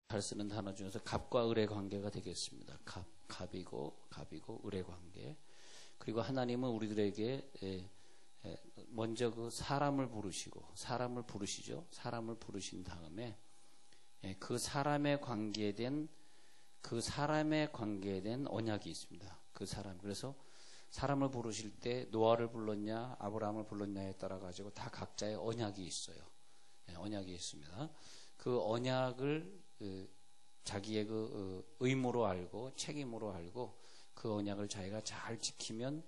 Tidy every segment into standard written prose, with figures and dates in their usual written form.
잘 쓰는 단어 중에서 갑과 을의 관계가 되겠습니다. 갑이고 을의 관계. 그리고 하나님은 우리들에게 먼저 그 사람을 부르시죠. 사람을 부르신 다음에 그 사람에 관계된 언약이 있습니다. 그 사람. 그래서 사람을 부르실 때 노아를 불렀냐, 아브라함을 불렀냐에 따라 가지고 다 각자의 언약이 있어요. 언약이 있습니다. 그 언약을 자기의 그 의무로 알고 책임으로 알고 그 언약을 자기가 잘 지키면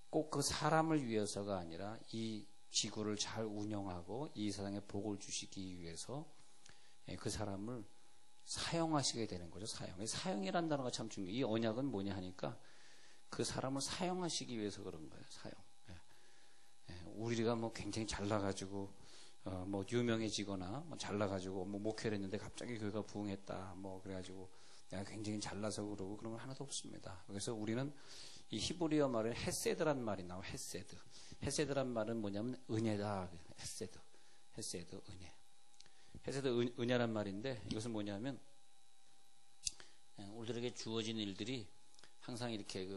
꼭 그 사람을 위해서가 아니라 이 지구를 잘 운영하고 이 세상에 복을 주시기 위해서 그 사람을 사용하시게 되는 거죠. 사용이라는 단어가 참 중요해요. 이 언약은 뭐냐 하니까 그 사람을 사용하시기 위해서 그런 거예요. 사용. 우리가 뭐 굉장히 잘나가지고 뭐 유명해지거나 뭐 잘나가지고 뭐 목회를 했는데 갑자기 교회가 부흥했다. 뭐 그래가지고 내가 굉장히 잘나서 그러고 그런 건 하나도 없습니다. 그래서 우리는 이 히브리어 말은 헤세드란 말이 나와. 헤세드란 말은 뭐냐면 은혜다. 헤세드 은혜. 헤세드 은혜란 말인데 이것은 뭐냐면 우리들에게 주어진 일들이 항상 이렇게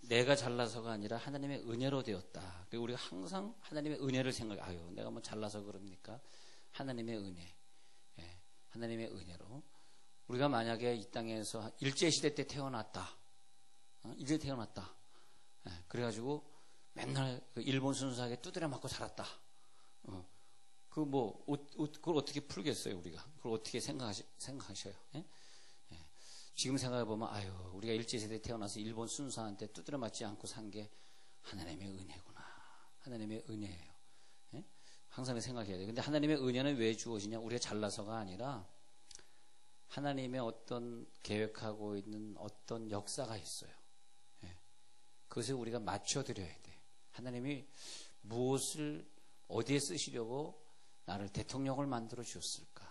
내가 잘나서가 아니라 하나님의 은혜로 되었다. 그리고 우리가 항상 하나님의 은혜를 생각해요. 내가 뭐 잘나서 그럽니까? 하나님의 은혜. 하나님의 은혜로. 우리가 만약에 이 땅에서 일제시대 때 태어났다. 이제 태어났다. 그래가지고 맨날 그 일본 순사에게 두드려 맞고 살았다. 그걸 어떻게 풀겠어요, 우리가? 그걸 어떻게 생각하셔요? 지금 생각해보면, 우리가 일제시대에 태어나서 일본 순사한테 두드려 맞지 않고 산 게 하나님의 은혜구나. 하나님의 은혜예요. 항상 생각해야 돼요. 근데 하나님의 은혜는 왜 주어지냐? 우리가 잘나서가 아니라 하나님의 어떤 계획하고 있는 어떤 역사가 있어요. 그것을 우리가 맞춰드려야 돼. 하나님이 무엇을 어디에 쓰시려고 나를 대통령을 만들어 주었을까?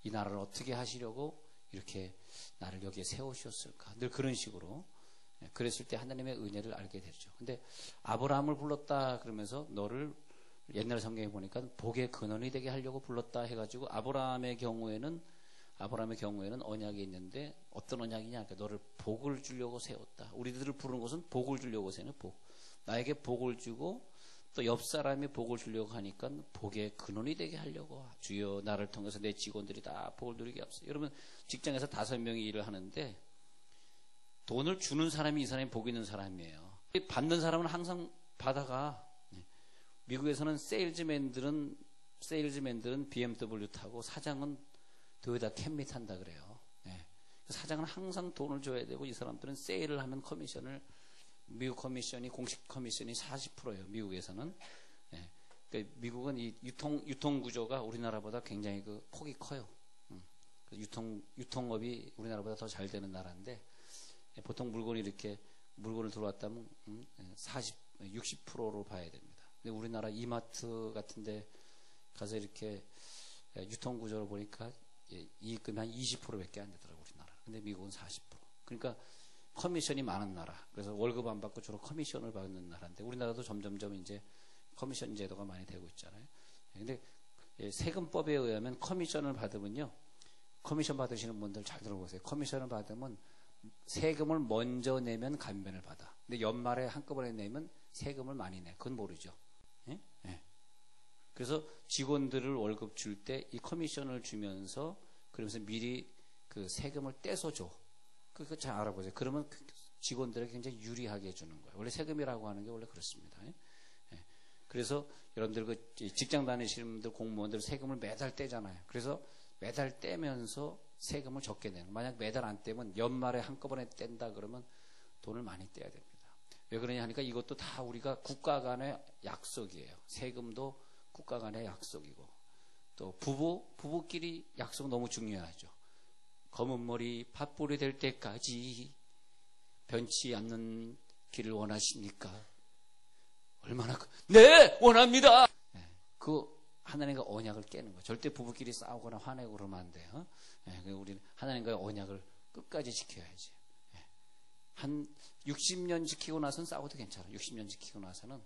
이 나라를 어떻게 하시려고 이렇게 나를 여기에 세우셨을까? 늘 그런 식으로. 그랬을 때 하나님의 은혜를 알게 되죠. 근데 아브라함을 불렀다 그러면서 너를 옛날 성경에 보니까 복의 근원이 되게 하려고 불렀다 해가지고 아브라함의 경우에는 언약이 있는데 어떤 언약이냐? 그러니까 너를 복을 주려고 세웠다. 우리들을 부르는 것은 복을 주려고 세우는 복. 나에게 복을 주고 또 옆 사람이 복을 주려고 하니까 복의 근원이 되게 하려고. 주여 나를 통해서 내 직원들이 다 복을 누리게 하소서. 여러분 직장에서 5명이 일을 하는데 돈을 주는 사람이 이 사람이 복 있는 사람이에요. 받는 사람은 항상 받아가. 미국에서는 세일즈맨들은 BMW 타고 사장은 토요타 캠리 탄다 그래요. 사장은 항상 돈을 줘야 되고 이 사람들은 세일을 하면 미국 커미션이 공식 커미션이 40%예요. 미국에서는. 그러니까 미국은 이 유통 구조가 우리나라보다 굉장히 그 폭이 커요. 유통업이 우리나라보다 더 잘 되는 나라인데 보통 물건을 들어왔다면 60%로 봐야 됩니다. 근데 우리나라 이마트 같은데 가서 이렇게 유통 구조를 보니까 이익금이 한 20%밖에 안 되더라고요, 우리나라. 근데 미국은 40%. 그러니까 커미션이 많은 나라. 그래서 월급 안 받고 주로 커미션을 받는 나라인데 우리나라도 점점점 이제 커미션 제도가 많이 되고 있잖아요. 근데 세금법에 의하면 커미션을 받으면요. 커미션 받으시는 분들 잘 들어보세요. 커미션을 받으면 세금을 먼저 내면 감면을 받아. 근데 연말에 한꺼번에 내면 세금을 많이 내. 그건 모르죠. 그래서 직원들을 월급 줄 때 이 커미션을 주면서 그러면서 미리 그 세금을 떼서 줘. 그거 잘 알아보세요. 그러면 직원들에게 굉장히 유리하게 해주는 거예요. 원래 세금이라고 하는 게 원래 그렇습니다. 그래서 여러분들 그 직장 다니시는 분들 공무원들 세금을 매달 떼잖아요. 그래서 매달 떼면서 세금을 적게 내는. 만약 매달 안 떼면 연말에 한꺼번에 뗀다 그러면 돈을 많이 떼야 됩니다. 왜 그러냐 하니까 이것도 다 우리가 국가 간의 약속이에요. 세금도 국가 간의 약속이고 또 부부끼리 약속 너무 중요하죠. 검은 머리 팥불이 될 때까지 변치 않는 길을 원하십니까? 얼마나 네 원합니다. 그 하나님과 언약을 깨는 거. 절대 부부끼리 싸우거나 화내고 그러면 안 돼요. 우리는 하나님과의 언약을 끝까지 지켜야지. 한 60년 지키고 나서는 싸워도 괜찮아요. 60년 지키고 나서는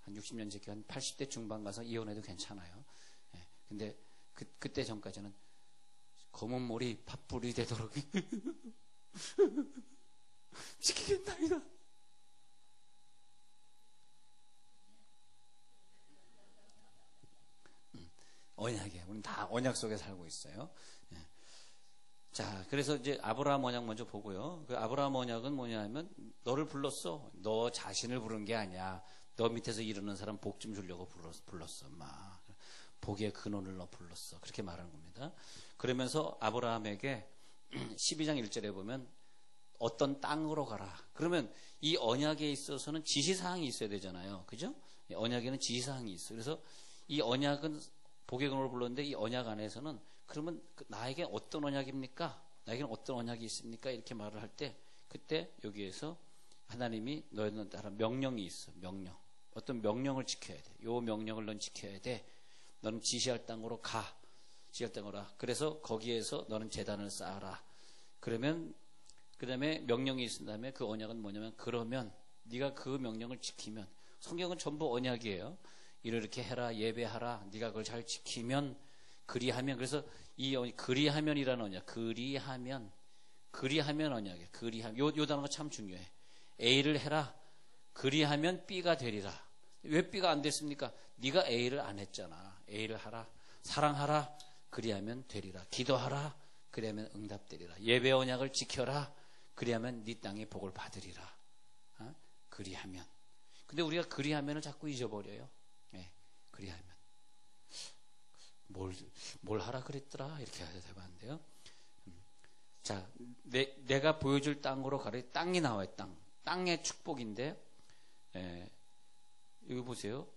한 60년 지키고 한 80대 중반 가서 이혼해도 괜찮아요. 근데 그때 전까지는 검은 몰이 팥불이 되도록 지키겠나이다. 언약이에요. 우리는 다 언약 속에 살고 있어요. 예. 자, 그래서 이제 아브라함 언약 먼저 보고요. 그 아브라함 언약은 뭐냐면 너를 불렀어. 너 자신을 부른 게 아니야. 너 밑에서 이르는 사람 복 좀 주려고 불렀어. 막 복의 근원을 너 불렀어. 그렇게 말하는 겁니다. 그러면서 아브라함에게 12장 1절에 보면 어떤 땅으로 가라. 그러면 이 언약에 있어서는 지시사항이 있어야 되잖아요. 그죠? 언약에는 지시사항이 있어요. 그래서 이 언약은 복의 근원을 불렀는데 이 언약 안에서는 그러면 나에게 어떤 언약입니까? 나에게는 어떤 언약이 있습니까? 이렇게 말을 할 때 그때 여기에서 하나님이 너희는 따라 명령이 있어. 명령. 어떤 명령을 지켜야 돼. 요 명령을 넌 지켜야 돼. 너는 지시할 땅으로 가. 지시할 땅으로 가. 그래서 거기에서 너는 제단을 쌓아라. 그러면 그 다음에 명령이 있은 다음에 그 언약은 뭐냐면 그러면 네가 그 명령을 지키면 성경은 전부 언약이에요. 이렇게 해라 예배하라. 네가 그걸 잘 지키면 그리하면 그래서 이 그리하면이라는 언약 그리하면 언약이에요. 그리하면 요 단어가 참 중요해. A를 해라. 그리하면 B가 되리라. 왜 B가 안 됐습니까? 네가 A를 안 했잖아. A를 하라. 사랑하라. 그리하면 되리라. 기도하라. 그리하면 응답되리라. 예배 언약을 지켜라. 그리하면 네 땅에 복을 받으리라. 그리하면. 근데 우리가 그리하면을 자꾸 잊어버려요. 네, 그리하면. 뭘 하라 그랬더라? 이렇게 해봤는데요. 자, 내가 보여줄 땅으로 가라. 땅이 나와요, 땅. 땅의 축복인데, 여기 보세요.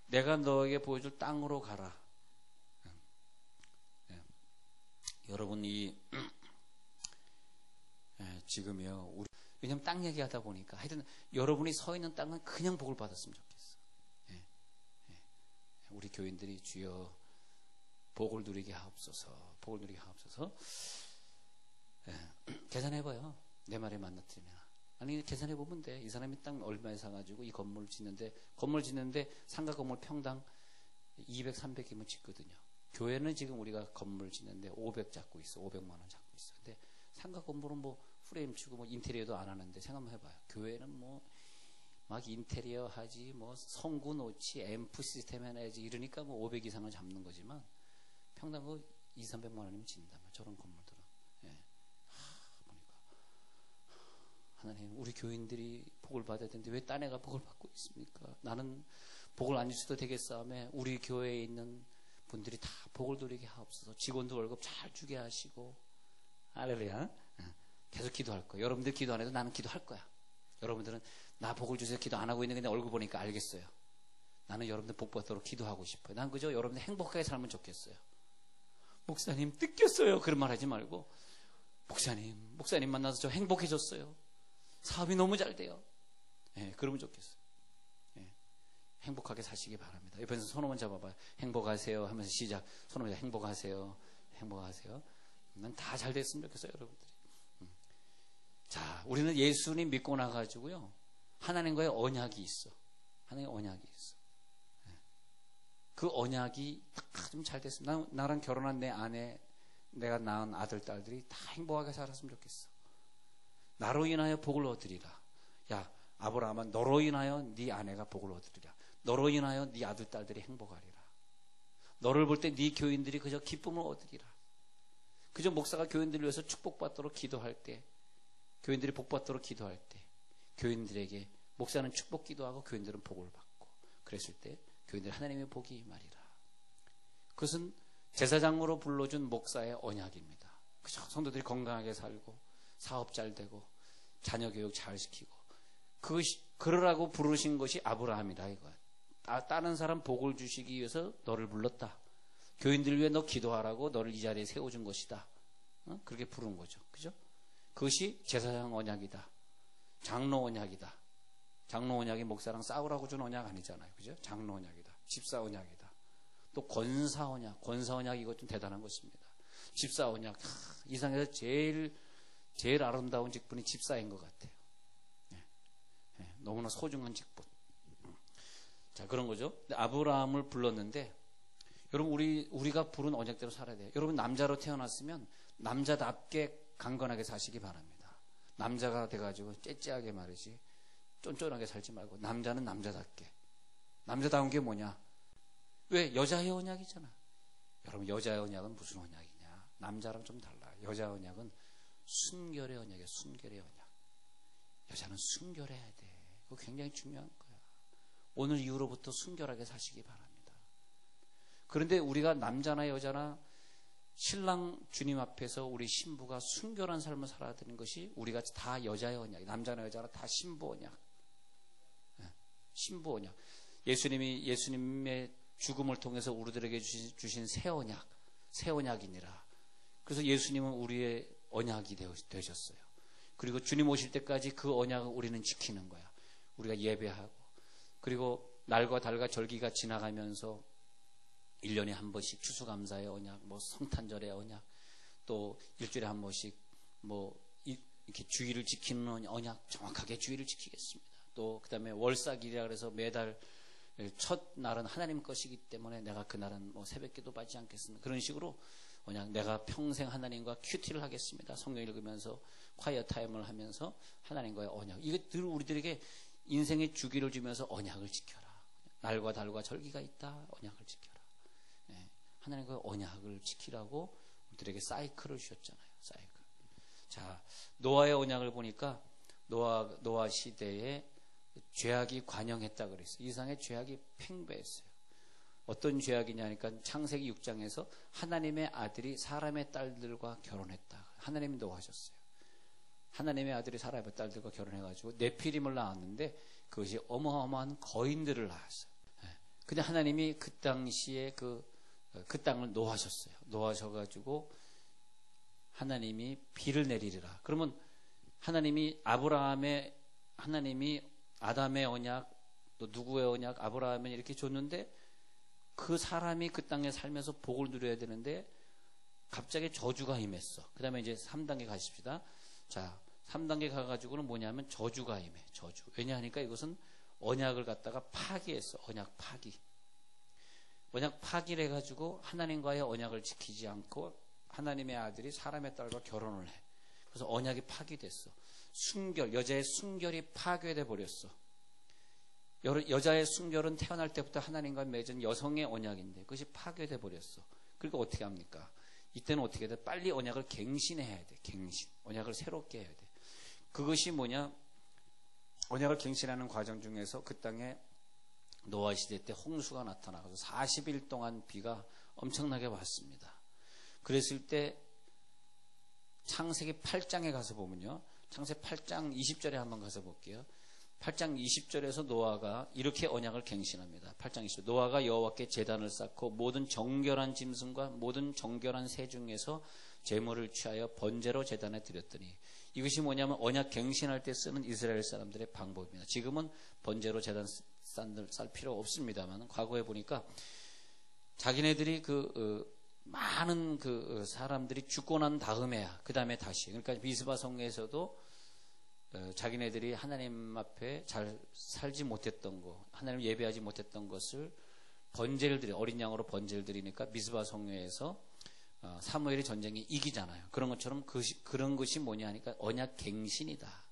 내가 너에게 보여줄 땅으로 가라. 여러분이, 지금요, 왜냐면 땅 얘기하다 보니까, 하여튼, 여러분이 서 있는 땅은 그냥 복을 받았으면 좋겠어. 우리 교인들이 주여, 복을 누리게 하옵소서, 복을 누리게 하옵소서. 계산해봐요. 내 말에 맞나뜨리면. 아니, 계산해보면 돼. 이 사람이 땅 얼마에 사가지고 이 건물 짓는데 상가 건물 평당 200, 300이면 짓거든요. 교회는 지금 우리가 건물 짓는데 500 잡고 있어. 500만 원 잡고 있어. 근데 상가 건물은 뭐 프레임 치고 뭐 인테리어도 안 하는데 생각만 해봐요. 교회는 뭐 막 인테리어 하지, 뭐 성구 놓지, 앰프 시스템 해내야지 이러니까 뭐 500 이상을 잡는 거지만 평당 그 2, 300만 원이면 짓는단 말이야. 저런 건물들은. 보니까 하나님, 우리 교인들이 복을 받아야 되는데 왜 딴 애가 복을 받고 있습니까? 나는 복을 안 주셔도 되겠사오며 우리 교회에 있는 분들이 다 복을 누리게 하옵소서. 직원도 월급 잘 주게 하시고. 할렐루야. 계속 기도할 거예요. 여러분들 기도 안 해도 나는 기도할 거야. 여러분들은 나 복을 주세요 기도 안 하고 있는 데 얼굴 보니까 알겠어요. 나는 여러분들 복 받도록 기도하고 싶어요. 난 그저 여러분들 행복하게 살면 좋겠어요. 목사님 뜯겼어요. 그런 말 하지 말고 목사님 만나서 저 행복해졌어요. 사업이 너무 잘 돼요. 그러면 좋겠어요. 행복하게 사시기 바랍니다. 옆에서 손 한번 잡아봐요. 행복하세요 하면서 시작. 손 한번 행복하세요. 난 다 잘 됐으면 좋겠어요, 여러분들이. 자, 우리는 예수님 믿고 나가지고요. 하나님과의 언약이 있어. 하나님의 언약이 있어. 그 언약이 딱 좀 잘 됐으면 나랑 결혼한 내 아내, 내가 낳은 아들, 딸들이 다 행복하게 살았으면 좋겠어. 나로 인하여 복을 얻으리라. 야, 아브라함아, 너로 인하여 네 아내가 복을 얻으리라. 너로 인하여 네 아들, 딸들이 행복하리라. 너를 볼 때 네 교인들이 그저 기쁨을 얻으리라. 그저 목사가 교인들을 위해서 축복받도록 기도할 때, 교인들이 복받도록 기도할 때, 교인들에게 목사는 축복 기도하고 교인들은 복을 받고, 그랬을 때 교인들 하나님의 복이 말이라. 그것은 제사장으로 불러준 목사의 언약입니다. 그죠? 성도들이 건강하게 살고 사업 잘 되고 자녀 교육 잘 시키고, 그러라고 부르신 것이 아브라함이다 이거야. 다른 사람 복을 주시기 위해서 너를 불렀다. 교인들 위해 너 기도하라고 너를 이 자리에 세워준 것이다. 그렇게 부른 거죠. 그죠? 그것이 제사장 언약이다. 장로 언약이다. 장로 언약이 목사랑 싸우라고 준 언약 아니잖아요. 그죠? 장로 언약이다. 집사 언약이다. 또 권사 언약 이것 좀 대단한 것입니다. 집사 언약. 이 세상에서 제일 아름다운 직분이 집사인 것 같아요. 너무나 소중한 직분. 자, 그런 거죠. 아브라함을 불렀는데 여러분, 우리가 부른 언약대로 살아야 돼요. 여러분, 남자로 태어났으면 남자답게 강건하게 사시기 바랍니다. 남자가 돼가지고 째째하게 말이지 쫀쫀하게 살지 말고, 남자는 남자답게. 남자다운 게 뭐냐? 왜? 여자의 언약이잖아. 여러분, 여자의 언약은 무슨 언약이냐? 남자랑 좀 달라. 여자의 언약은 순결의 언약이야. 순결의 언약. 여자는 순결해야 돼. 그거 굉장히 중요한 거야. 오늘 이후로부터 순결하게 사시기 바랍니다. 그런데 우리가 남자나 여자나 신랑 주님 앞에서 우리 신부가 순결한 삶을 살아야 되는 것이 우리가 다 여자의 언약, 남자나 여자나 다 신부 언약. 신부 언약. 예수님의 죽음을 통해서 우리들에게 주신 새 언약이니라. 그래서 예수님은 우리의 언약이 되셨어요. 그리고 주님 오실 때까지 그 언약을 우리는 지키는 거야. 우리가 예배하고, 그리고 날과 달과 절기가 지나가면서 1년에 한 번씩 추수감사의 언약, 뭐 성탄절의 언약, 또 일주일에 한 번씩 뭐 이렇게 주의를 지키는 언약, 정확하게 주의를 지키겠습니다. 또 그다음에 월삭일이라 그래서 매달 첫 날은 하나님 것이기 때문에 내가 그날은 뭐 새벽기도 받지 않겠습니다. 그런 식으로 언약, 내가 평생 하나님과 큐티를 하겠습니다. 성경 읽으면서 콰이어 타임을 하면서 하나님과의 언약, 이게 늘 우리들에게 인생의 주기를 주면서 언약을 지켜라. 날과 달과 절기가 있다. 언약을 지켜라. 하나님과의 언약을 지키라고 우리들에게 사이클을 주셨잖아요. 사이클. 자, 노아의 언약을 보니까 노아 시대에 죄악이 관영했다 그랬어요. 이상의 죄악이 팽배했어요. 어떤 죄악이냐니까 창세기 6장에서 하나님의 아들이 사람의 딸들과 결혼했다. 하나님이 노하셨어요. 하나님의 아들이 사람의 딸들과 결혼해가지고 네피림을 낳았는데 그것이 어마어마한 거인들을 낳았어요. 근데 하나님이 그 당시에 그 땅을 노하셨어요. 노하셔가지고 하나님이 비를 내리리라. 그러면 하나님이 아담의 언약, 또 누구의 언약, 아브라함에 이렇게 줬는데 그 사람이 그 땅에 살면서 복을 누려야 되는데 갑자기 저주가 임했어. 그 다음에 이제 3단계 가십시다. 자, 3단계 가가지고는 뭐냐면 저주가 임해. 저주. 왜냐하니까 이것은 언약을 갖다가 파기했어. 언약 파기. 언약 파기를 해가지고 하나님과의 언약을 지키지 않고 하나님의 아들이 사람의 딸과 결혼을 해. 그래서 언약이 파기됐어. 여자의 순결이 파괴돼 버렸어. 여자의 순결은 태어날 때부터 하나님과 맺은 여성의 언약인데 그것이 파괴돼 버렸어. 그러니까 어떻게 합니까? 이때는 어떻게 해야 돼? 빨리 언약을 갱신해야 돼. 갱신. 언약을 새롭게 해야 돼. 그것이 뭐냐? 언약을 갱신하는 과정 중에서 그 땅에 노아 시대 때 홍수가 나타나서 40일 동안 비가 엄청나게 왔습니다. 그랬을 때 창세기 8장에 가서 보면요. 창세기 8장 20절에 한번 가서 볼게요. 8장 20절에서 노아가 이렇게 언약을 갱신합니다. 8장 20절. 노아가 여호와께 제단을 쌓고 모든 정결한 짐승과 모든 정결한 새 중에서 제물을 취하여 번제로 제단에 드렸더니, 이것이 뭐냐면 언약 갱신할 때 쓰는 이스라엘 사람들의 방법입니다. 지금은 번제로 제단 쌀 필요 없습니다만 과거에 보니까 자기네들이 많은 사람들이 죽고 난 다음에야 그 다음에 다시, 그러니까 미스바 성에서도 자기네들이 하나님 앞에 잘 살지 못했던 거, 하나님 예배하지 못했던 것을 번제를 드려, 어린 양으로 번제를 드리니까 미스바 성회에서 사무엘의 전쟁이 이기잖아요. 그런 것처럼 그런 것이 뭐냐 하니까 언약 갱신이다.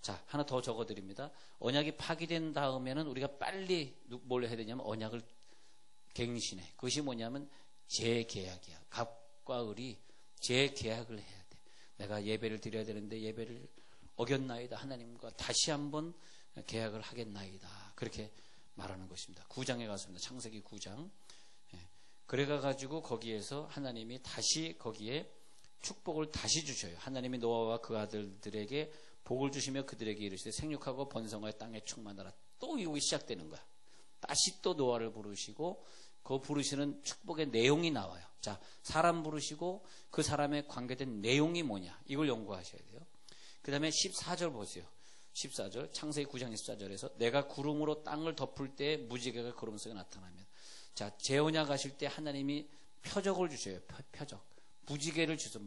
자, 하나 더 적어드립니다. 언약이 파기된 다음에는 우리가 빨리 뭘 해야 되냐면 언약을 갱신해. 그것이 뭐냐면 재계약이야. 갑과 을이 재계약을 해야 돼. 내가 예배를 드려야 되는데 예배를 어겼나이다. 하나님과 다시 한번 계약을 하겠나이다. 그렇게 말하는 것입니다. 9장에 갔습니다. 창세기 9장. 그래가지고 거기에서 하나님이 다시 거기에 축복을 다시 주셔요. 하나님이 노아와 그 아들들에게 복을 주시며 그들에게 이르시되 생육하고 번성하여 땅에 충만하라. 또 이거 시작되는 거야. 다시 또 노아를 부르시고 그 부르시는 축복의 내용이 나와요. 자, 사람 부르시고 그 사람에 관계된 내용이 뭐냐, 이걸 연구하셔야 돼요. 그 다음에 14절 보세요. 14절, 창세기 9장 14절에서 내가 구름으로 땅을 덮을 때 무지개가 구름 속에 나타나면, 자, 재언약 하실 때 하나님이 표적을 주셔요. 표적. 무지개를 주셔서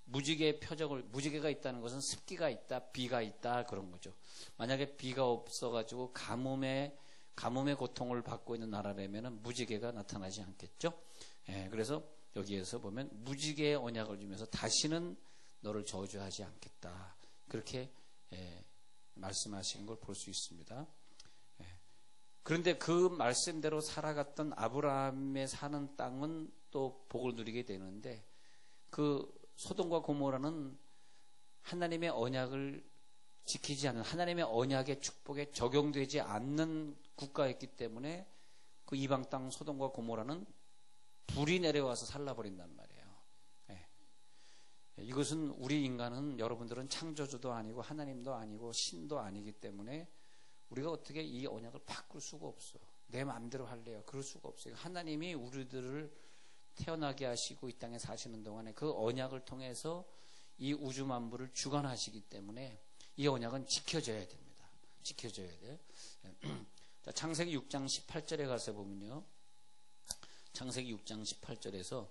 무지개의 표적을, 무지개가 있다는 것은 습기가 있다, 비가 있다, 그런 거죠. 만약에 비가 없어가지고 가뭄에 가뭄의 고통을 받고 있는 나라라면 무지개가 나타나지 않겠죠. 그래서 여기에서 보면 무지개의 언약을 주면서 다시는 너를 저주하지 않겠다. 그렇게 말씀하시는 걸 볼 수 있습니다. 그런데 그 말씀대로 살아갔던 아브라함의 사는 땅은 또 복을 누리게 되는데, 그 소돔과 고모라는 하나님의 언약을 지키지 않는, 하나님의 언약의 축복에 적용되지 않는 국가였기 때문에 그 이방 땅 소돔과 고모라는 불이 내려와서 살라버린단 말이에요. 이것은 우리 인간은, 여러분들은 창조주도 아니고 하나님도 아니고 신도 아니기 때문에 우리가 어떻게 이 언약을 바꿀 수가 없어요. 내 마음대로 할래요. 그럴 수가 없어요. 하나님이 우리들을 태어나게 하시고 이 땅에 사시는 동안에 그 언약을 통해서 이 우주 만물을 주관하시기 때문에 이 언약은 지켜져야 됩니다. 지켜져야 돼요. 자, 창세기 6장 18절에 가서 보면요. 창세기 6장 18절에서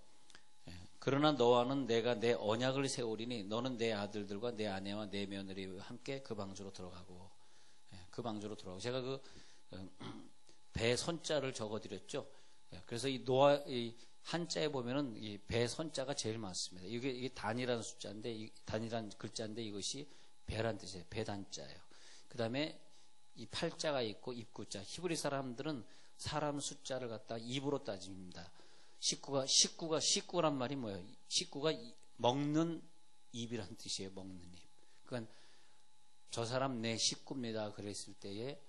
그러나 너와는 내가 내 언약을 세우리니 너는 내 아들들과 내 아내와 내 며느리와 함께 그 방주로 들어가고, 그 방주로 들어가고. 제가 그 배 선자를 적어드렸죠. 그래서 이 노아, 이 한자에 보면은 이 배 선자가 제일 많습니다. 이게 단이라는 숫자인데, 단이라는 글자인데 이것이 배란 뜻이에요. 배단자예요. 그 다음에 이 팔자가 있고 입구자. 히브리 사람들은 사람 숫자를 갖다가 입으로 따집니다. 식구란 말이 뭐예요? 식구가 먹는 입이란 뜻이에요. 먹는 입. 그러니까 저 사람 내 식구입니다. 그랬을 때에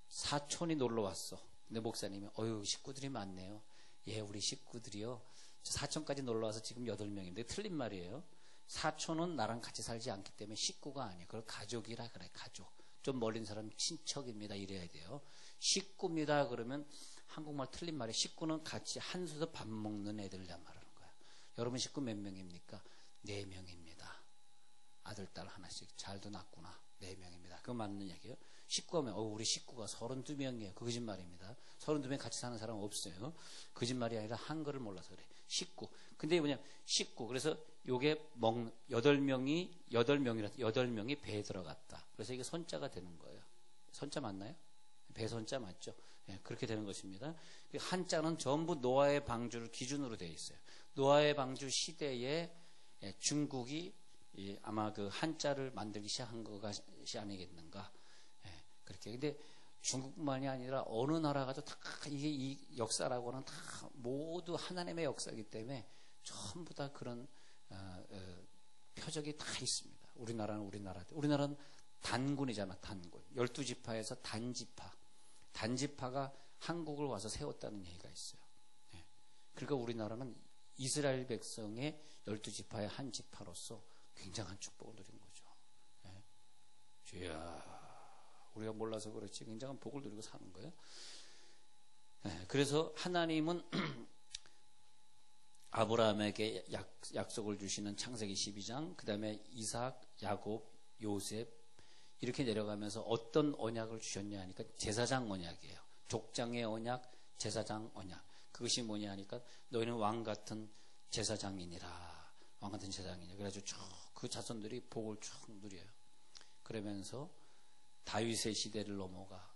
사촌이 놀러 왔어. 근데 목사님이 어휴 식구들이 많네요. 예, 우리 식구들이요. 사촌까지 놀러 와서 지금 8명인데 틀린 말이에요. 사촌은 나랑 같이 살지 않기 때문에 식구가 아니에요. 그걸 가족이라 그래. 가족. 좀 멀린 사람 친척입니다. 이래야 돼요. 식구입니다. 그러면 한국말 틀린 말이에요. 식구는 같이 한 수저 밥 먹는 애들이란 말하는 거예요. 여러분 식구 몇 명입니까? 4명입니다. 아들, 딸 하나씩. 잘도 낳구나. 4명입니다. 그거 맞는 얘기예요. 식구가 면 우리 식구가 32명이에요. 그 거짓말입니다. 32명 같이 사는 사람 없어요. 거짓말이 아니라 한글을 몰라서 그래. 식구. 근데 이게 뭐냐? 식구. 그래서 요게 8명이 배에 들어갔다. 그래서 이게 선자가 되는 거예요. 선자 맞나요? 배 선자 맞죠? 그렇게 되는 것입니다. 한자는 전부 노아의 방주를 기준으로 되어 있어요. 노아의 방주 시대에 중국이 아마 그 한자를 만들기 시작한 것이 아니겠는가. 그렇게. 근데 중국뿐만이 아니라 어느 나라 가도 다 이게 이 역사라고는 다 모두 하나님의 역사이기 때문에 전부 다 그런 표적이 다 있습니다. 우리나라는 단군이잖아. 단군. 12지파에서 단지파가 한국을 와서 세웠다는 얘기가 있어요. 그러니까 우리나라는 이스라엘 백성의 12지파의 한 지파로서 굉장한 축복을 누린 거죠. 주야, 우리가 몰라서 그렇지 굉장한 복을 누리고 사는 거예요. 그래서 하나님은 아브라함에게 약속을 주시는 창세기 12장, 그 다음에 이삭, 야곱, 요셉 이렇게 내려가면서 어떤 언약을 주셨냐 하니까 제사장 언약이에요. 족장의 언약, 제사장 언약. 그것이 뭐냐 하니까 너희는 왕 같은 제사장이니라. 왕 같은 제사장이니라. 그래가지고 쭉 그 자손들이 복을 쭉 누려요. 그러면서 다윗의 시대를 넘어가.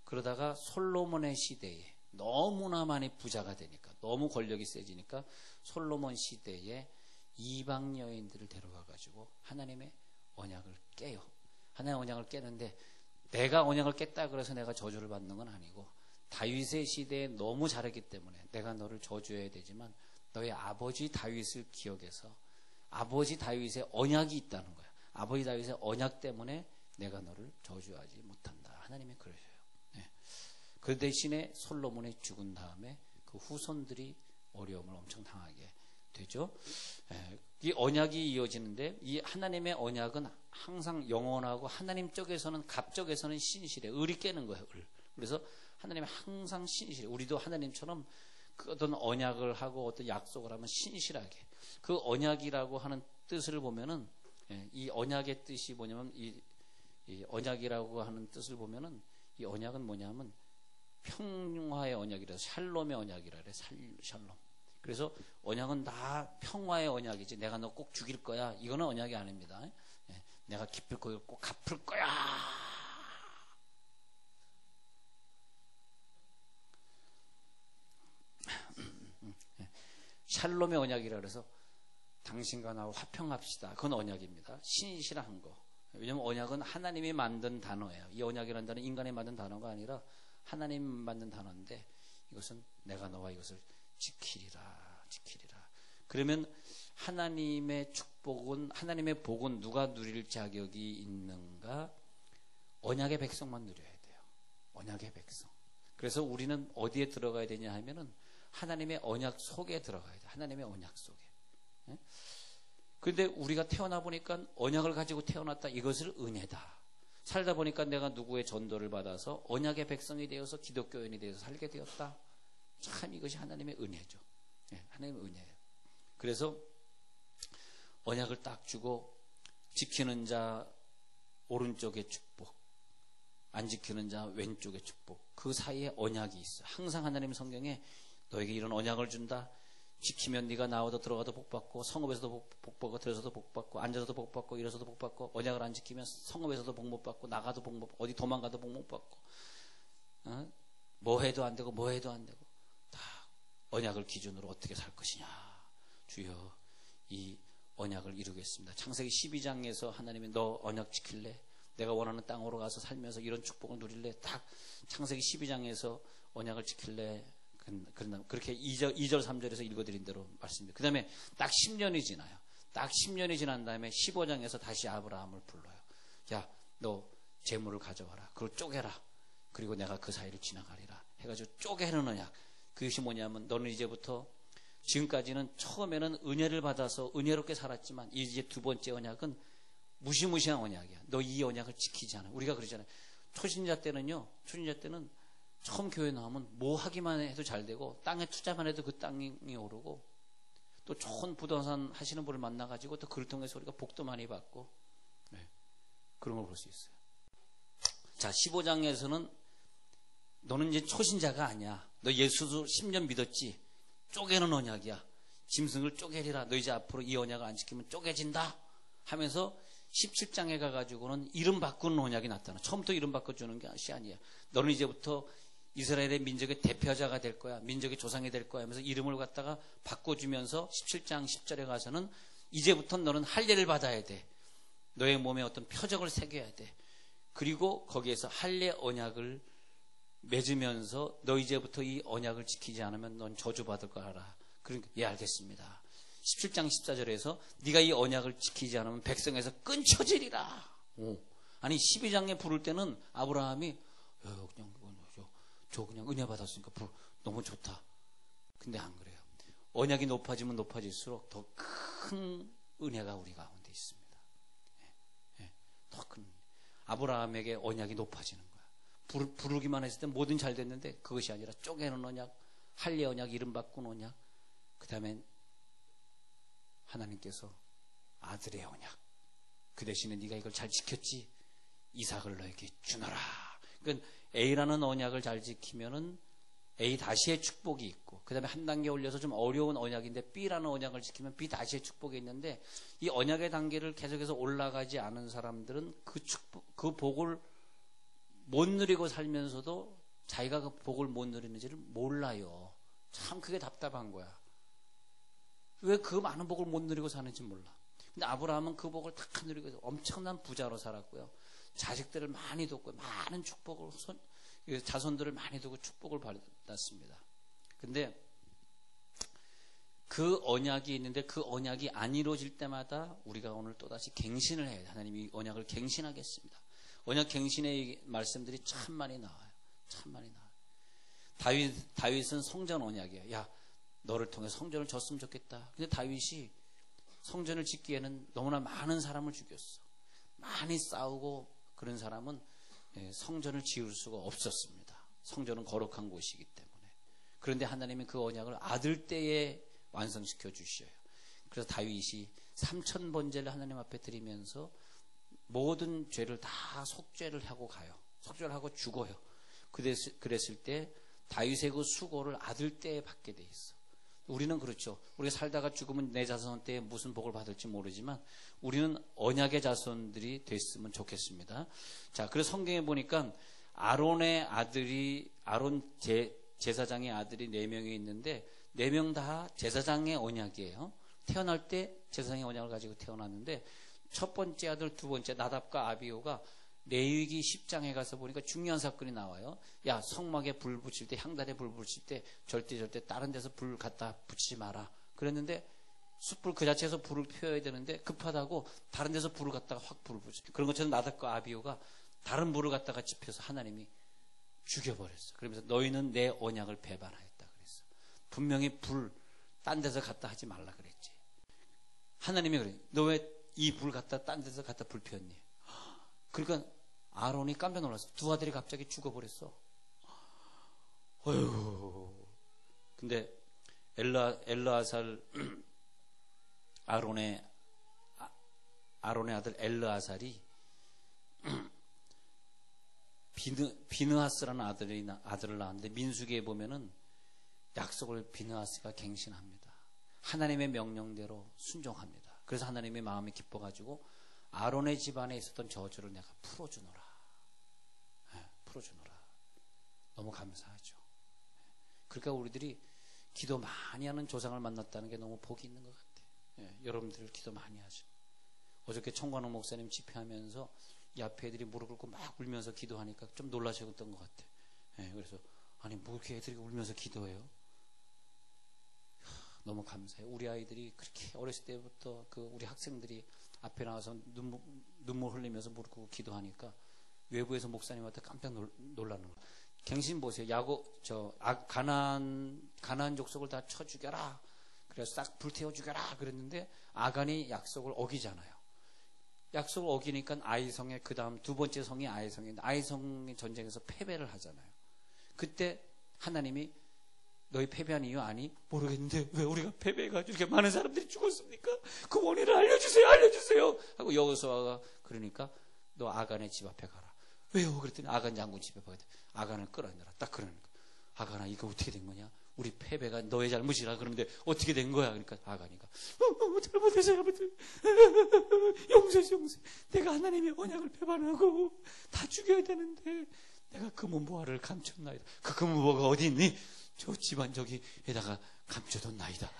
그러다가 솔로몬의 시대에 너무나 많이 부자가 되니까, 너무 권력이 세지니까 솔로몬 시대에 이방 여인들을 데려가가지고 하나님의 언약을 깨요. 하나님의 언약을 깨는데 내가 언약을 깼다 그래서 내가 저주를 받는 건 아니고, 다윗의 시대에 너무 잘했기 때문에 내가 너를 저주해야 되지만 너의 아버지 다윗을 기억해서 아버지 다윗의 언약이 있다는 거야. 아버지 다윗의 언약 때문에 내가 너를 저주하지 못한다. 하나님이 그러셔요. 그 대신에 솔로몬이 죽은 다음에 그 후손들이 어려움을 엄청 당하게 되죠. 이 언약이 이어지는데 이 하나님의 언약은 항상 영원하고 하나님 쪽에서는 갑 쪽에서는 신실해. 을이 깨는 거예요. 을. 그래서 하나님은 항상 신실해. 우리도 하나님처럼 그 어떤 언약을 하고 어떤 약속을 하면 신실하게. 그 언약이라고 하는 뜻을 보면은 이 언약의 뜻이 뭐냐면 이 언약이라고 하는 뜻을 보면은 이 언약은 뭐냐면 평화의 언약이라서 샬롬의 언약이라 그래. 샬롬. 그래서 언약은 다 평화의 언약이지 내가 너 꼭 죽일 거야 이거는 언약이 아닙니다. 내가 갚을 거야 꼭 갚을 거야. 샬롬의 언약이라 그래서 당신과 나와 화평합시다. 그건 언약입니다. 신실한 거. 왜냐하면 언약은 하나님이 만든 단어예요. 이 언약이라는 단어는 인간이 만든 단어가 아니라 하나님 만든 단어인데 이것은 내가 너와 이것을 지키리라. 그러면 하나님의 축복은, 하나님의 복은 누가 누릴 자격이 있는가? 언약의 백성만 누려야 돼요. 언약의 백성. 그래서 우리는 어디에 들어가야 되냐 하면은 하나님의 언약 속에 들어가야 돼요. 하나님의 언약 속에. 그런데 우리가 태어나 보니까 언약을 가지고 태어났다. 이것을 은혜다. 살다 보니까 내가 누구의 전도를 받아서 언약의 백성이 되어서 기독교인이 되어서 살게 되었다. 참 이것이 하나님의 은혜죠. 하나님의 은혜예요. 그래서 언약을 딱 주고 지키는 자 오른쪽의 축복, 안 지키는 자 왼쪽의 축복, 그 사이에 언약이 있어. 항상 하나님 성경에 너에게 이런 언약을 준다. 지키면 네가 나와도 들어가도 복받고, 성읍에서도 복받고, 들어서도 복받고, 앉아서도 복받고, 일어서도 복받고, 언약을 안 지키면 성읍에서도 복 못 받고, 나가도 복 못 받고, 어디 도망가도 복 못 받고, 뭐 해도 안 되고 다 언약을 기준으로 어떻게 살 것이냐. 주여 이 언약을 이루겠습니다. 창세기 12장에서 하나님이 너 언약 지킬래? 내가 원하는 땅으로 가서 살면서 이런 축복을 누릴래? 딱 창세기 12장에서 언약을 지킬래? 그렇게 2절 3절에서 읽어드린 대로 말씀드립니다. 그 다음에 딱 10년이 지나요. 딱 10년이 지난 다음에 15장에서 다시 아브라함을 불러요. 야, 너 재물을 가져와라. 그걸 쪼개라. 그리고 내가 그 사이를 지나가리라. 해가지고 쪼개는 언약. 그것이 뭐냐면 너는 이제부터, 지금까지는 처음에는 은혜를 받아서 은혜롭게 살았지만 이제 두 번째 언약은 무시무시한 언약이야. 너 이 언약을 지키지 않아. 우리가 그러잖아요. 초신자 때는 처음 교회 나오면 뭐 하기만 해도 잘 되고, 땅에 투자만 해도 그 땅이 오르고, 또 좋은 부동산 하시는 분을 만나가지고 또 그를 통해서 우리가 복도 많이 받고, 그런 걸 볼 수 있어요. 자, 15장에서는 너는 이제 초신자가 아니야. 너 예수도 10년 믿었지? 쪼개는 언약이야. 짐승을 쪼개리라. 너 이제 앞으로 이 언약을 안 지키면 쪼개진다 하면서 17장에 가가지고는 이름 바꾸는 언약이 나타나. 처음부터 이름 바꿔주는 것이 아니야. 너는 이제부터 이스라엘의 민족의 대표자가 될 거야. 민족의 조상이 될 거야 하면서 이름을 갖다가 바꿔주면서 17장 10절에 가서는 이제부터 너는 할례를 받아야 돼. 너의 몸에 어떤 표적을 새겨야 돼. 그리고 거기에서 할례 언약을 맺으면서 너 이제부터 이 언약을 지키지 않으면 넌 저주받을 거 알아. 그러니까 예, 알겠습니다. 17장 14절에서 네가 이 언약을 지키지 않으면 백성에서 끊쳐지리라. 아니 12장에 부를 때는 아브라함이 그냥 은혜 받았으니까 너무 좋다. 근데 안 그래요. 언약이 높아지면 높아질수록 더 큰 은혜가 우리 가운데 있습니다. 더 큰 아브라함에게 언약이 높아지는 거야. 부르기만 했을 때 뭐든 잘 됐는데 그것이 아니라 쪼개는 언약, 할례 언약, 이름 바꾼 언약, 그 다음에 하나님께서 아들의 언약, 그 대신에 네가 이걸 잘 지켰지? 이삭을 너에게 주노라. 그러니까 A라는 언약을 잘 지키면은 A 다시의 축복이 있고, 그 다음에 한 단계 올려서 좀 어려운 언약인데 B라는 언약을 지키면 B 다시의 축복이 있는데, 이 언약의 단계를 계속해서 올라가지 않은 사람들은 그 축복, 그 복을 못 누리고 살면서도 자기가 그 복을 못 누리는지를 몰라요. 참 그게 답답한 거야. 왜 그 많은 복을 못 누리고 사는지 몰라. 근데 아브라함은 그 복을 다 누리고 엄청난 부자로 살았고요. 자식들을 많이 뒀고 많은 축복을, 자손들을 많이 두고 축복을 받았습니다. 근데 그 언약이 있는데 그 언약이 안 이루어질 때마다 우리가 오늘 또다시 갱신을 해야 돼. 하나님이 언약을 갱신하겠습니다. 언약 갱신의 말씀들이 참 많이 나와요. 참 많이 나와요. 다윗은 성전 언약이에요. 야, 너를 통해 성전을 졌으면 좋겠다. 근데 다윗이 성전을 짓기에는 너무나 많은 사람을 죽였어. 많이 싸우고 그런 사람은 성전을 지을 수가 없었습니다. 성전은 거룩한 곳이기 때문에. 그런데 하나님이 그 언약을 아들 때에 완성시켜 주셔요. 그래서 다윗이 3000번제를 하나님 앞에 드리면서 모든 죄를 다 속죄를 하고 가요. 속죄를 하고 죽어요. 그랬을 때 다윗의 그 수고를 아들 때에 받게 돼 있어. 우리는 그렇죠. 우리가 살다가 죽으면 내 자손 때에 무슨 복을 받을지 모르지만 우리는 언약의 자손들이 됐으면 좋겠습니다. 자, 그래서 성경에 보니까 아론의 아들이, 아론 제사장의 아들이 4명이 있는데 4명 다 제사장의 언약이에요. 태어날 때 제사장의 언약을 가지고 태어났는데 첫 번째 아들, 두 번째 나답과 아비후가 레위기 10장에 가서 보니까 중요한 사건이 나와요. 야, 성막에 불 붙일 때, 향단에 불 붙일 때 절대 다른 데서 불 갖다 붙이지 마라. 그랬는데 숯불 그 자체에서 불을 피워야 되는데 급하다고 다른 데서 불을 갖다가 확 불을 붙여. 그런 것처럼 나답과 아비후가 다른 불을 갖다가 지펴서 하나님이 죽여버렸어. 그러면서 너희는 내 언약을 배반하였다 그랬어. 분명히 불 딴 데서 갖다 하지 말라 그랬지. 하나님이 그래. 너 왜 이 불 갖다 딴 데서 갖다 불 피웠니? 그러니까 아론이 깜짝 놀랐어. 두 아들이 갑자기 죽어버렸어. 어휴. 근데 엘르아살 아론의 아들 엘르아살이 비느하스라는 아들을 낳았는데 민수기에 보면은 약속을 비느하스가 갱신합니다. 하나님의 명령대로 순종합니다. 그래서 하나님의 마음이 기뻐가지고 아론의 집안에 있었던 저주를 내가 풀어주노라. 풀어주노라. 너무 감사하죠. 그러니까 우리들이 기도 많이 하는 조상을 만났다는 게 너무 복이 있는 것 같아요. 여러분들 기도 많이 하죠. 어저께 청관홍 목사님 집회하면서 이 앞에 애들이 무릎 꿇고 막 울면서 기도하니까 좀 놀라셨던 것 같아요. 그래서 아니 뭐 이렇게 애들이 울면서 기도해요? 너무 감사해요. 우리 아이들이 그렇게 어렸을 때부터 우리 학생들이 앞에 나와서 눈물 흘리면서 무릎 꿇고 기도하니까 외부에서 목사님한테 깜짝 놀라는 거예요. 갱신 보세요. 가나안 족속을 다 쳐 죽여라. 그래서 싹 불태워 죽여라. 그랬는데 아간이 약속을 어기잖아요. 약속을 어기니까 아이성의 그 다음 두 번째 성이 아이성인데 아이성의 전쟁에서 패배를 하잖아요. 그때 하나님이 너희 패배한 이유 아니? 모르겠는데 왜 우리가 패배해가지고 이렇게 많은 사람들이 죽었습니까? 그 원인을 알려주세요 하고 여호수아가 그러니까 너 아간의 집 앞에 가라. 왜요? 그랬더니 아간 장군 집에 가야 돼. 아간을 끌어내라. 딱 그러니까 아간아 이거 어떻게 된 거냐? 우리 패배가 너의 잘못이라. 그런데 어떻게 된 거야? 그러니까 아간이가 잘못했어요. 용서해. 내가 하나님의 언약을 배반하고 다 죽여야 되는데 내가 금은보화를 감췄나이다. 그 금은보화가 어디 있니? 저 집안 저기에다가 감춰뒀나이다.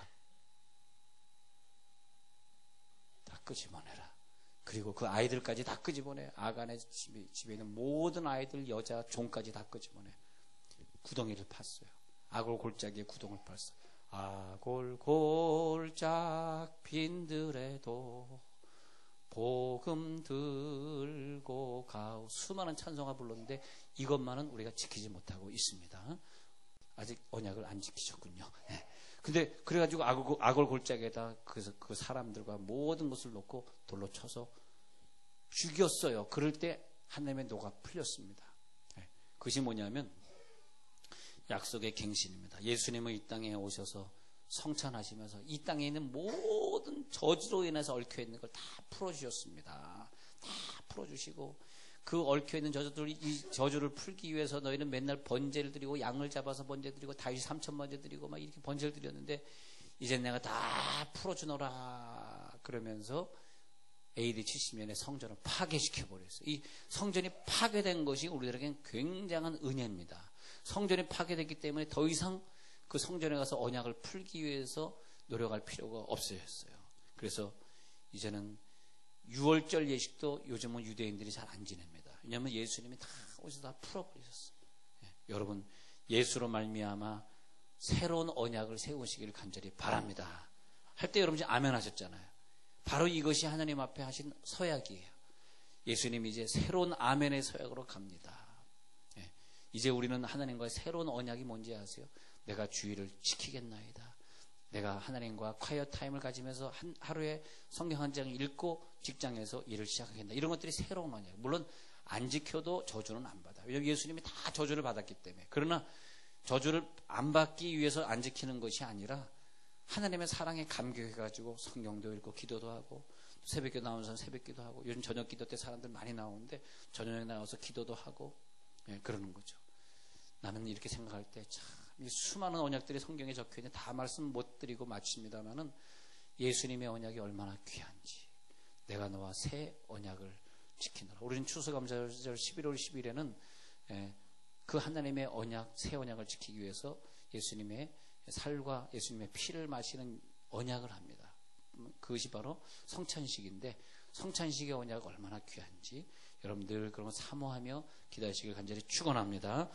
다 끄집어내라. 그리고 그 아이들까지 다 끄집어내. 아간의 집에 있는 모든 아이들, 여자, 종까지 다 끄집어내. 구덩이를 팠어요. 아골 골짜기에 구덩을 팠어. 아골 골짝 빈들에도 복음 들고 가오. 수많은 찬송가 불렀는데 이것만은 우리가 지키지 못하고 있습니다. 아직 언약을 안 지키셨군요. 근데 그래가지고 아골 골짜기에다 그 사람들과 모든 것을 놓고 돌로 쳐서 죽였어요. 그럴 때 하나님의 노가 풀렸습니다. 그것이 뭐냐면 약속의 갱신입니다. 예수님은 이 땅에 오셔서 성찬하시면서 이 땅에 있는 모든 저주로 인해서 얽혀있는 걸 다 풀어주셨습니다. 다 풀어주시고 그 얽혀있는 이 저주를 풀기 위해서 너희는 맨날 번제를 드리고 양을 잡아서 번제 드리고 다윗이 3천 번제 드리고 막 이렇게 번제를 드렸는데 이제 내가 다 풀어주노라 그러면서 AD 70년에 성전을 파괴시켜버렸어요. 이 성전이 파괴된 것이 우리들에겐 굉장한 은혜입니다. 성전이 파괴됐기 때문에 더 이상 그 성전에 가서 언약을 풀기 위해서 노력할 필요가 없어졌어요. 그래서 이제는 6월절 예식도 요즘은 유대인들이 잘 안 지냅니다. 왜냐하면 예수님이 다 오셔서 다 풀어버리셨어요. 여러분 예수로 말미암아 새로운 언약을 세우시기를 간절히 바랍니다. 할 때 여러분 아멘 하셨잖아요. 바로 이것이 하나님 앞에 하신 서약이에요. 예수님이 이제 새로운 아멘의 서약으로 갑니다. 이제 우리는 하나님과의 새로운 언약이 뭔지 아세요? 내가 주의를 지키겠나이다. 내가 하나님과 콰이어 타임을 가지면서 하루에 성경 한 장 읽고 직장에서 일을 시작하겠다. 이런 것들이 새로운 언약이에요. 물론 안 지켜도 저주는 안 받아요. 왜냐하면 예수님이 다 저주를 받았기 때문에. 그러나 저주를 안 받기 위해서 안 지키는 것이 아니라 하나님의 사랑에 감격해가지고 성경도 읽고 기도도 하고 새벽에 나오는 사람 새벽기도 하고 요즘 저녁 기도 때 사람들 많이 나오는데 저녁에 나와서 기도도 하고 그러는 거죠. 나는 이렇게 생각할 때 참 이 수많은 언약들이 성경에 적혀있는데 다 말씀 못 드리고 마칩니다만은 예수님의 언약이 얼마나 귀한지 내가 너와 새 언약을 지키노라. 우리는 추수감사절 11월 10일에는 그 하나님의 언약, 새 언약을 지키기 위해서 예수님의 살과 예수님의 피를 마시는 언약을 합니다. 그것이 바로 성찬식인데 성찬식의 언약이 얼마나 귀한지 여러분들 그런 거 사모하며 기다리시길 간절히 축원합니다.